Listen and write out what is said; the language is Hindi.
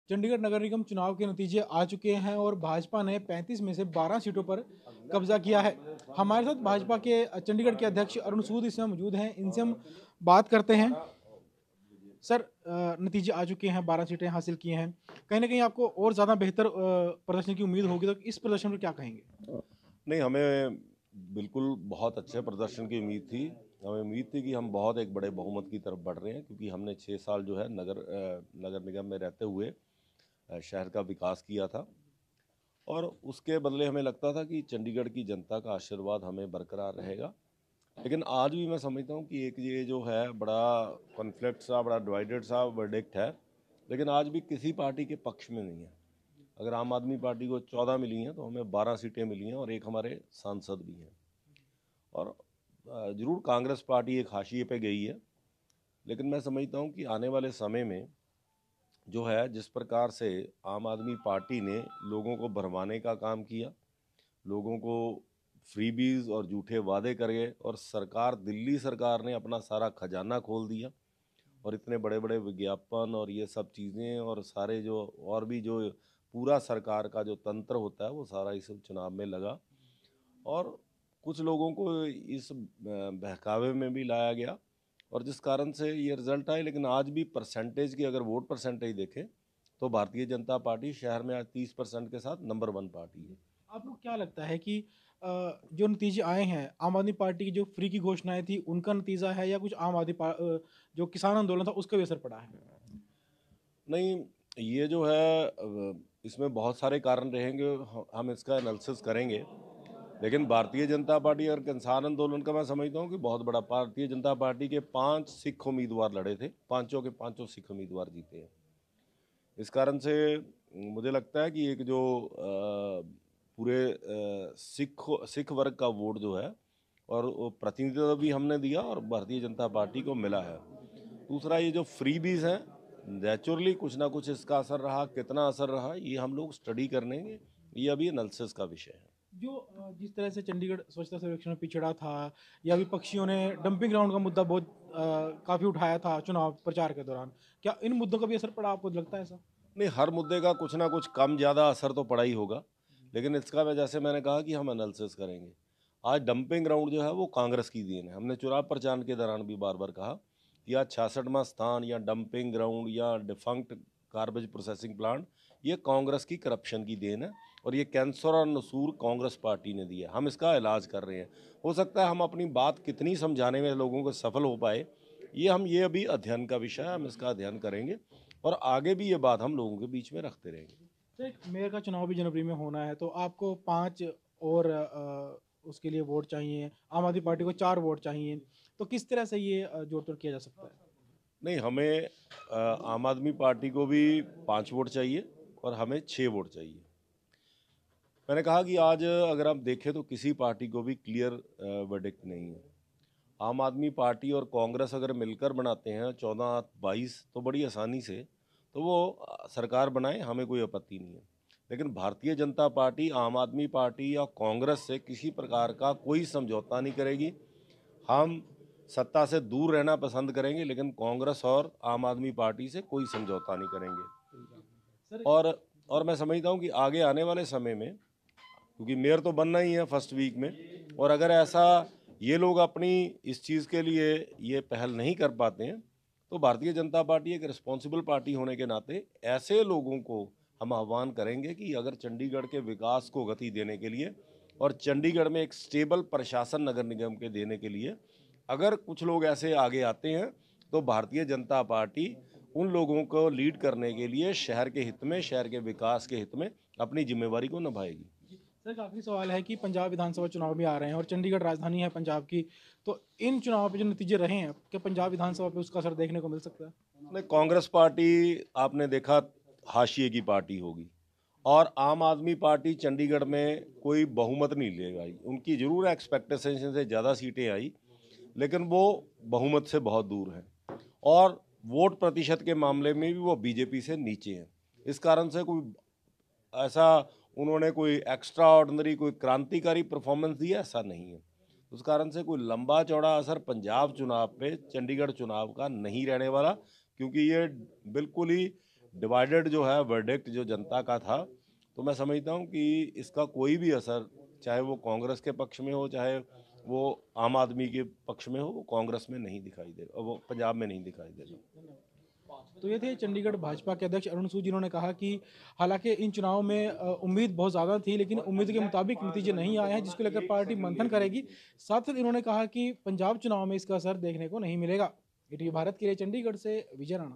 चंडीगढ़ नगर निगम चुनाव के नतीजे आ चुके हैं और भाजपा ने 35 में से 12 सीटों पर कब्जा किया है। हमारे साथ भाजपा के चंडीगढ़ के अध्यक्ष अरुण सूद इसमें मौजूद हैं। इनसे हम बात करते हैं। सर, नतीजे आ चुके हैं, 12 सीटें हासिल की हैं। कहीं ना कहीं आपको और ज़्यादा बेहतर प्रदर्शन की उम्मीद होगी, तो इस प्रदर्शन पर क्या कहेंगे? नहीं, हमें बिल्कुल बहुत अच्छे प्रदर्शन की उम्मीद थी। हमें उम्मीद थी कि हम बहुत एक बड़े बहुमत की तरफ बढ़ रहे हैं, क्योंकि हमने 6 साल जो है नगर निगम में रहते हुए शहर का विकास किया था। और उसके बदले हमें लगता था कि चंडीगढ़ की जनता का आशीर्वाद हमें बरकरार रहेगा। लेकिन आज भी मैं समझता हूँ कि एक ये जो है बड़ा कॉन्फ्लिक्ट सा, बड़ा डिवाइडेड सा वर्डिक्ट है, लेकिन आज भी किसी पार्टी के पक्ष में नहीं है। अगर आम आदमी पार्टी को 14 मिली हैं तो हमें 12 सीटें मिली हैं और एक हमारे सांसद भी हैं। और ज़रूर कांग्रेस पार्टी एक हाशिए पे गई है, लेकिन मैं समझता हूँ कि आने वाले समय में जो है, जिस प्रकार से आम आदमी पार्टी ने लोगों को भरमाने का काम किया, लोगों को फ्रीबीज और झूठे वादे करे, और दिल्ली सरकार ने अपना सारा खजाना खोल दिया और इतने बड़े बड़े विज्ञापन और ये सब चीज़ें और सारे जो और भी जो पूरा सरकार का जो तंत्र होता है वो सारा इस चुनाव में लगा। और कुछ लोगों को इस बहकावे में भी लाया गया और जिस कारण से ये रिजल्ट आए। लेकिन आज भी परसेंटेज की अगर वोट परसेंटेज देखें तो भारतीय जनता पार्टी शहर में आज 30% के साथ नंबर 1 पार्टी है। आपको क्या लगता है कि जो नतीजे आए हैं, आम आदमी पार्टी की जो फ्री की घोषणाएं थी उनका नतीजा है, या कुछ जो किसान आंदोलन था उसका भी असर पड़ा है? नहीं, ये जो है इसमें बहुत सारे कारण रहेंगे, हम इसका एनालिसिस करेंगे। लेकिन भारतीय जनता पार्टी और किसान आंदोलन का मैं समझता हूँ कि बहुत बड़ा, भारतीय जनता पार्टी के 5 सिख उम्मीदवार लड़े थे, पांचों के पांचों सिख उम्मीदवार जीते हैं। इस कारण से मुझे लगता है कि एक जो पूरे सिख वर्ग का वोट जो है, और वो प्रतिनिधित्व भी हमने दिया और भारतीय जनता पार्टी को मिला है। दूसरा, ये जो फ्रीबीज हैं, नेचुरली कुछ ना कुछ इसका असर रहा, कितना असर रहा ये हम लोग स्टडी करनेंगे, ये अभी एनालिसिस का विषय है। जो जिस तरह से चंडीगढ़ स्वच्छता सर्वेक्षण में पिछड़ा था, या विपक्षियों ने डंपिंग ग्राउंड का मुद्दा बहुत काफी उठाया था चुनाव प्रचार के दौरान, क्या इन मुद्दों का भी असर पड़ा, आपको लगता है ऐसा? नहीं, हर मुद्दे का कुछ ना कुछ कम ज़्यादा असर तो पड़ा ही होगा, लेकिन इसका मैं, जैसे मैंने कहा कि हम एनालिसिस करेंगे। आज डंपिंग ग्राउंड जो है वो कांग्रेस की देन है। हमने चुनाव प्रचार के दौरान भी बार बार कहा कि आज 66वां स्थान या डंपिंग ग्राउंड या डिफंक्ट गार्बेज प्रोसेसिंग प्लांट, ये कांग्रेस की करप्शन की देन है और ये कैंसर और नसूर कांग्रेस पार्टी ने दिया। हम इसका इलाज कर रहे हैं। हो सकता है हम अपनी बात कितनी समझाने में लोगों को सफल हो पाए, ये अभी अध्ययन का विषय है, हम इसका अध्ययन करेंगे और आगे भी ये बात हम लोगों के बीच में रखते रहेंगे। तो एक मेयर का चुनाव भी जनवरी में होना है, तो आपको 5 और उसके लिए वोट चाहिए, आम आदमी पार्टी को 4 वोट चाहिए, तो किस तरह से ये जोड़ तोड़ किया जा सकता है? नहीं, हमें आम आदमी पार्टी को भी 5 वोट चाहिए और हमें 6 वोट चाहिए। मैंने कहा कि आज अगर आप देखें तो किसी पार्टी को भी क्लियर वर्डिक्ट नहीं है। आम आदमी पार्टी और कांग्रेस अगर मिलकर बनाते हैं 14-22 तो बड़ी आसानी से तो वो सरकार बनाए, हमें कोई आपत्ति नहीं है। लेकिन भारतीय जनता पार्टी आम आदमी पार्टी या कांग्रेस से किसी प्रकार का कोई समझौता नहीं करेगी। हम सत्ता से दूर रहना पसंद करेंगे, लेकिन कांग्रेस और आम आदमी पार्टी से कोई समझौता नहीं करेंगे। सर, और और मैं समझता हूँ कि आगे आने वाले समय में, क्योंकि मेयर तो बनना ही है फर्स्ट वीक में, और अगर ऐसा ये लोग अपनी इस चीज़ के लिए ये पहल नहीं कर पाते हैं तो भारतीय जनता पार्टी एक रिस्पॉन्सिबल पार्टी होने के नाते ऐसे लोगों को हम आह्वान करेंगे कि अगर चंडीगढ़ के विकास को गति देने के लिए और चंडीगढ़ में एक स्टेबल प्रशासन नगर निगम के देने के लिए अगर कुछ लोग ऐसे आगे आते हैं तो भारतीय जनता पार्टी उन लोगों को लीड करने के लिए शहर के हित में, शहर के विकास के हित में अपनी जिम्मेवारी को निभाएगी। सर, आखिरी सवाल है कि पंजाब विधानसभा चुनाव भी आ रहे हैं और चंडीगढ़ राजधानी है पंजाब की, तो इन चुनाव पे जो नतीजे रहे हैं, क्या पंजाब विधानसभा पे उसका असर देखने को मिल सकता है? नहीं, कांग्रेस पार्टी आपने देखा हाशिए की पार्टी होगी और आम आदमी पार्टी चंडीगढ़ में कोई बहुमत नहीं ले आई। उनकी जरूर एक्सपेक्टेशन से ज़्यादा सीटें आई, लेकिन वो बहुमत से बहुत दूर हैं और वोट प्रतिशत के मामले में भी वो बीजेपी से नीचे हैं। इस कारण से कोई ऐसा उन्होंने कोई एक्स्ट्रा ऑर्डिनरी, कोई क्रांतिकारी परफॉर्मेंस दिया, ऐसा नहीं है। उस कारण से कोई लंबा चौड़ा असर पंजाब चुनाव पे चंडीगढ़ चुनाव का नहीं रहने वाला, क्योंकि ये बिल्कुल ही डिवाइडेड जो है वर्डिक्ट जो जनता का था, तो मैं समझता हूँ कि इसका कोई भी असर, चाहे वो कांग्रेस के पक्ष में हो, चाहे वो आम आदमी के पक्ष में हो, वो कांग्रेस में नहीं दिखाई देगा, वो पंजाब में नहीं दिखाई देगा। तो ये थे चंडीगढ़ भाजपा के अध्यक्ष अरुण सूद, जिन्होंने कहा कि हालांकि इन चुनाव में उम्मीद बहुत ज़्यादा थी, लेकिन उम्मीद के मुताबिक नतीजे नहीं आए हैं, जिसको लेकर पार्टी मंथन करेगी। साथ साथ इन्होंने कहा कि पंजाब चुनाव में इसका असर देखने को नहीं मिलेगा। ईटीवी भारत के लिए चंडीगढ़ से विजय राणा।